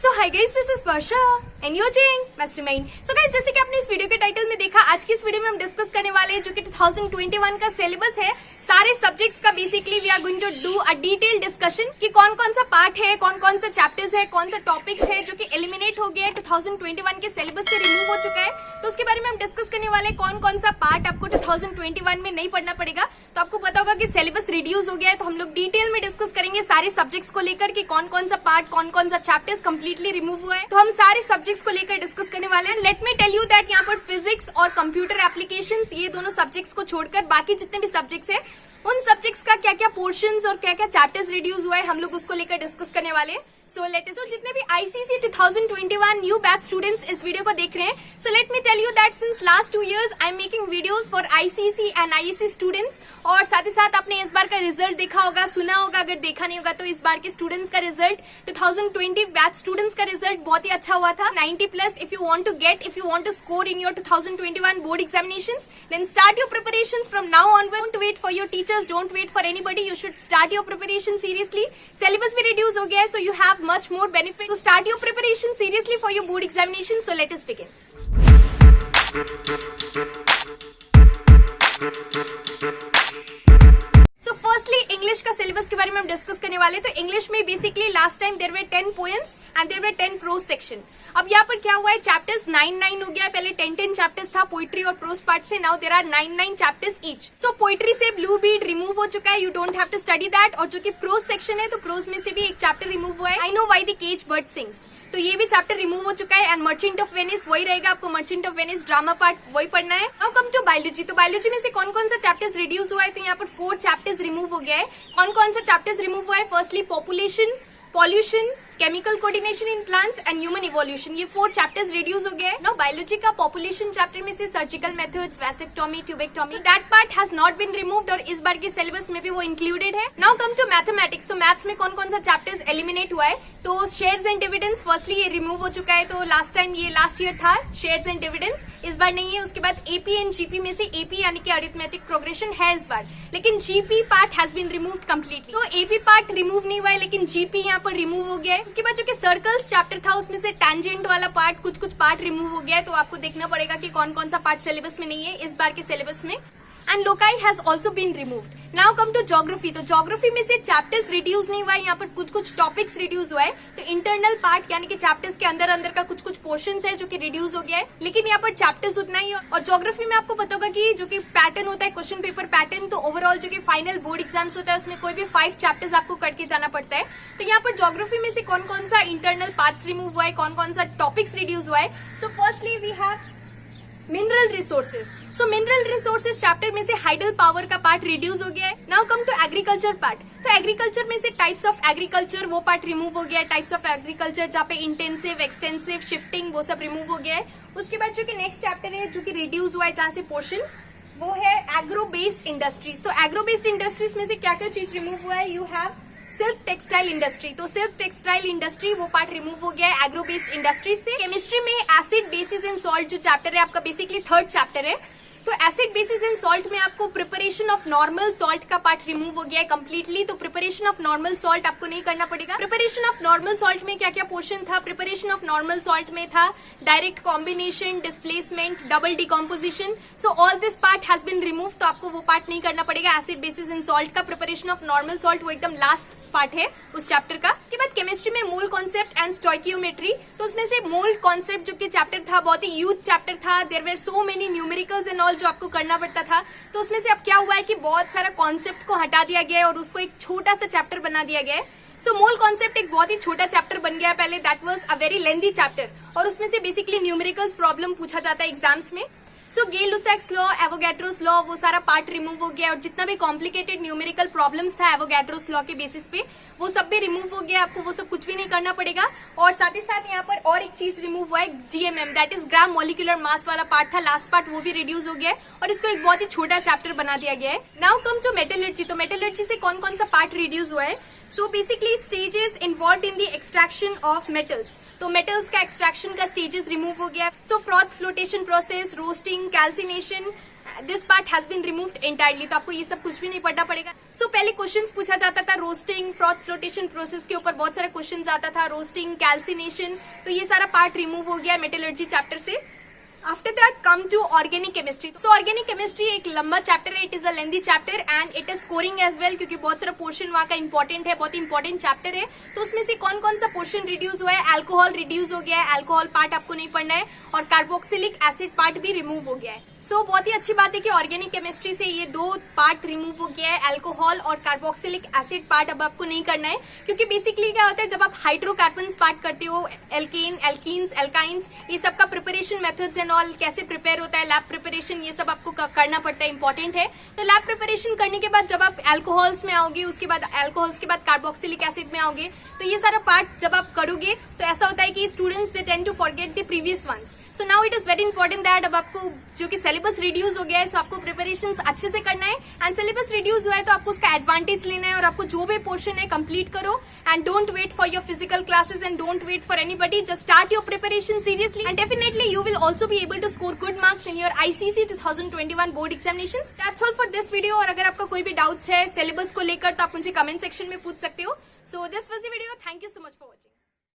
So hi guys, this is Varsha and you doing mastermind. So guys, जैसे कि आपने इस वीडियो के टाइटल में देखा, आज की इस वीडियो में हम डिस्कस करने वाले हैं जो कि 2021 का सिलेबस है। सारे सब्जेक्ट्स का basically we are going to do a detail discussion कि कौन कौन सा पार्ट है, कौन कौन सा चैप्टर्स है, कौन सा टॉपिक्स है जो कि एलिमिनेट हो गया है, 2021 के सिलेबस से रिमूव हो चुका है। तो उसके बारे में हम डिस्कस करने वाले हैं कौन कौन सा पार्ट आपको 2021 में नहीं पढ़ना पड़ेगा। तो आपको पता होगा कि सिलेबस रिड्यूस हो गया है, तो हम लोग डिटेल में डिस्कस करेंगे सारे सब्जेक्ट्स को लेकर कि कौन कौन सा पार्ट, कौन कौन सा चैप्टर्स कंप्लीटली रिमूव हुआ है। तो हम सारे सब्जेक्ट्स को लेकर डिस्कस करने वाले हैं। Let me tell you that यहाँ पर फिजिक्स और कंप्यूटर एप्लीकेशंस, ये दोनों सब्जेक्ट्स को छोड़कर बाकी जितने भी सब्जेक्ट्स है उन सब्जेक्ट्स का क्या क्या पोर्शंस और क्या क्या चैप्टर्स रिड्यूस हुआ है, हम लोग उसको लेकर डिस्कस करने वाले हैं। सो जितने भी आईसीसी 2021 न्यू बैच स्टूडेंट्स इस वीडियो को देख रहे हैं, so let me tell you that since last 2 years I am making videos for ICC and ISC students. और साथ ही साथ आपने इस बार का रिजल्ट देखा होगा, सुना होगा, अगर देखा नहीं होगा तो इस बार के स्टूडेंट्स का रिजल्ट 2020 बैच स्टूडेंट्स का रिजल्ट बहुत ही अच्छा हुआ था, 90+। If you want to score in your 2021 board examinations, then start your preparations from now onward. Don't wait for your teachers, don't wait for anybody, you should start your preparation seriously. Syllabus भी reduce हो गया है, so you have much more benefit. So start your preparation seriously for your board examination. So let us begin. So firstly, English का syllabus के बारे में हम discuss करने वाले। तो इंग्लिश में basically last time there were 10 poems and there were 10 prose section. अब यहाँ पर क्या हुआ है, चैप्टर्स 9 हो गया है। पहले 10 चैप्टर्स था पोइट्री और प्रोज पार्ट से, now there are 9 chapters each. So poetry से ब्लू बीड रिमूव हो चुका है, you don't have to study that. और जो कि प्रोज सेक्शन है, तो प्रोज में से भी एक चैप्टर रिमूव हुआ है, I know why the cage bird sings, तो ये भी चैप्टर रिमूव हो चुका है। एंड मर्चेंट ऑफ वेनिस वही रहेगा, आपको merchant of Venice drama part वही पढ़ना है। Now come to biology. तो बायोलॉजी में से कौन कौन सा चैप्टर्स रिड्यूस हुआ है, तो यहाँ पर 4 चैप्टर्स रिमूव हो गया है। कौन कौन सा चैप्टर्स रिमूव हुआ है, firstly population, pollution, chemical coordination in plants and human evolution, ये 4 चैप्टर्स रिड्यूस हो गए हैं। नाउ बायोलॉजी का पॉपुलेशन चैप्टर में से surgical methods, vasectomy, tubectomy, that part has not been removed और इस बार के सिलेबस में भी वो इंक्लूडेड है। Now come to mathematics. तो मैथ्स में कौन कौन सा चैप्टर्स एलिमिनेट हुआ है, तो शेयर्स एंड डिविडेंड्स फर्स्टली ये रिमूव हो चुका है। तो लास्ट टाइम ये लास्ट ईयर था शेयर्स एंड डिविडेंड्स, इस बार नहीं है। उसके बाद एपी एंड जीपी में से एपी यानी कि अरिथमेटिक प्रोग्रेशन है इस बार, लेकिन GP part has been removed completely. तो एपी पार्ट रिमूव नहीं हुआ है, लेकिन जीपी यहाँ पर रिमूव हो गया है। उसके बाद जो कि सर्कल्स चैप्टर था, उसमें से टेंजेंट वाला पार्ट, कुछ पार्ट रिमूव हो गया है। तो आपको देखना पड़ेगा कि कौन कौन सा पार्ट सिलेबस में नहीं है इस बार के सिलेबस में। And loci has also been removed. Now come to geography. तो ज्योग्राफी में से चैप्टर्स रिड्यूस नहीं हुआ है, यहाँ पर कुछ टॉपिक्स रिड्यूस हुआ है। तो इंटरनल पार्ट यानी कि चैप्टर्स के अंदर का कुछ पोर्शंस है जो कि रिड्यूस हो गया है, लेकिन यहाँ पर चैप्टर्स उतना ही है। और ज्योग्राफी में आपको पता होगा कि जो कि पैटर्न होता है, क्वेश्चन पेपर पैटर्न, तो ओवरऑल जो कि फाइनल बोर्ड एग्जाम्स होता है उसमें कोई भी 5 चैप्टर्स आपको करके जाना पड़ता है। तो यहाँ पर ज्योग्राफी में से कौन कौन सा इंटरनल पार्ट्स रिमूव हुआ है, कौन कौन सा टॉपिक्स रिड्यूस हुआ है। So firstly we have mineral resources. So mineral resources chapter में से हाइडल पावर का पार्ट रिड्यूस हो गया है। Now come to agriculture part. तो एग्रीकल्चर में से टाइप्स ऑफ एग्रीकल्चर वो पार्ट रिमूव हो गया है। टाइप्स ऑफ एग्रीकल्चर जहाँ पे इंटेंसिव, एक्सटेंसिव, शिफ्टिंग वो सब रिमूव हो गया है। उसके बाद जो कि नेक्स्ट चैप्टर है जो कि रिड्यूस हुआ है जहाँ से पोर्शन, वो है एग्रो बेस्ड इंडस्ट्रीज। तो एग्रो बेस्ड इंडस्ट्रीज में से क्या क्या चीज रिमूव हुआ है, you have silk textile industry. तो सिल्क टेक्सटाइल इंडस्ट्री वो पार्ट रिमूव हो गया है एग्रो बेस्ड इंडस्ट्री से। केमिस्ट्री में एसिड, बेसिस एंड सॉल्ट जो चैप्टर है आपका बेसिकली 3rd चैप्टर है। तो एसिड, बेसिस एंड सॉल्ट में आपको प्रिपरेशन ऑफ नॉर्मल सॉल्ट का पार्ट रिमूव हो गया है कंप्लीटली। तो प्रिपरेशन ऑफ नॉर्मल सॉल्ट आपको नहीं करना पड़ेगा। प्रिपरेशन ऑफ नॉर्मल सॉल्ट में क्या क्या पोर्शन था, प्रिपरेशन ऑफ नॉर्मल सॉल्ट में था direct combination, displacement, double decomposition. So all this part has been remove, तो आपको वो पार्ट नहीं करना पड़ेगा। एसिड, बेसिस एंड सॉल्ट का प्रिपरेशन ऑफ नॉर्मल सॉल्ट वो एकदम लास्ट पार्ट है उस चैप्टर का। उसके बाद केमिस्ट्री में मोल कॉन्सेप्ट एंड स्टोइकियोमेट्री। तो उसमें से मोल कॉन्सेप्ट जो कि चैप्टर था बहुत ही यूथ चैप्टर था, there were so many numericals and all जो आपको करना पड़ता था। तो उसमें से अब क्या हुआ है कि बहुत सारा कॉन्सेप्ट को हटा दिया गया है और उसको एक छोटा सा चैप्टर बना दिया गया है। सो मोल कॉन्सेप्ट एक बहुत ही छोटा चैप्टर बन गया है, पहले that was a very lengthy chapter और उसमें से बेसिकली न्यूमेरिकल्स प्रॉब्लम पूछा जाता है एग्जाम्स में। सो गेल-लुसाक्स लॉ, एवोगैड्रोस लॉ, वो सारा पार्ट रिमूव हो गया और जितना भी कॉम्प्लिकेटेड न्यूमेरिकल प्रॉब्लम्स था एवोगैड्रोस लॉ के बेसिस पे वो सब भी रिमूव हो गया। आपको वो सब कुछ भी नहीं करना पड़ेगा। और साथ ही साथ यहाँ पर और एक चीज रिमूव हुआ है, GMM, that is gram molecular mass वाला पार्ट था, लास्ट पार्ट वो भी रिड्यूस हो गया है और इसको एक बहुत ही छोटा चैप्टर बना दिया गया है। Now come to metallurgy. तो मेटलर्जी से कौन कौन सा पार्ट रिड्यूस हुआ है, so basically stages involve in the extraction of metals. तो मेटल्स का एक्सट्रैक्शन का स्टेजेस रिमूव हो गया। So froth flotation process, roasting, calcination this part has been removed entirely, तो आपको ये सब कुछ भी नहीं पढ़ना पड़ेगा। सो पहले क्वेश्चंस पूछा जाता था रोस्टिंग, फ्रॉथ फ्लोटेशन प्रोसेस के ऊपर बहुत सारे क्वेश्चंस आता था, रोस्टिंग, कैल्सिनेशन, तो ये सारा पार्ट रिमूव हो गया मेटलर्जी चैप्टर से। After that come to organic chemistry. So organic chemistry एक लंबा चैप्टर है, it is a lengthy chapter and it is scoring as well, क्योंकि बहुत सारा पोर्शन वहां का इंपॉर्टेंट है, बहुत इंपॉर्टेंट चैप्टर है। तो उसमें से कौन कौन सा पोर्शन रिड्यूस हुआ है, अल्कोहल रिड्यूस हो गया है, अल्कोहल पार्ट आपको नहीं पढ़ना है, और कार्बोक्सिलिक एसिड पार्ट भी रिमूव हो गया है। सो बहुत ही अच्छी बात है कि ऑर्गेनिक केमिस्ट्री से ये दो पार्ट रिमूव हो गया है, अल्कोहल और कार्बोक्सिलिक एसिड पार्ट अब आपको नहीं करना है, क्योंकि बेसिकली क्या होता है जब आप हाइड्रोकार्बन्स पार्ट करते हो, एल्केन, एल्कीन्स, एल्काइंस, ये सब का प्रिपरेशन मेथड्स एंड ऑल कैसे प्रिपेयर होता है, लैब प्रिपरेशन, ये सब आपको करना पड़ता है, इंपॉर्टेंट है। तो लैब प्रिपरेशन करने के बाद जब आप अल्कोहल्स में आओगे, उसके बाद अल्कोहल्स के बाद कार्बोक्सिलिक एसिड में आओगे, तो ये सारा पार्ट जब आप करोगे तो ऐसा होता है कि students they tend to forget the previous ones. So now it is very important that अब आपको जो कि सिलेबस रिड्यूस हो गया है, सो आपको प्रिपरेशन अच्छे से करना है, एंड सिलेबस रिड्यूस हुआ है तो आपको उसका एडवांटेज लेना है, और आपको जो भी पोर्शन है कंप्लीट करो, and don't wait for your physical classes and don't wait for anybody, just start your preparation seriously and definitely you will also be able to score good marks in your ICC 2021 board examinations. That's all for this video, और अगर आपका कोई भी doubts है syllabus को लेकर तो आप मुझे कमेंट सेक्शन में पूछ सकते हो। So this was the video, thank you so much for watching.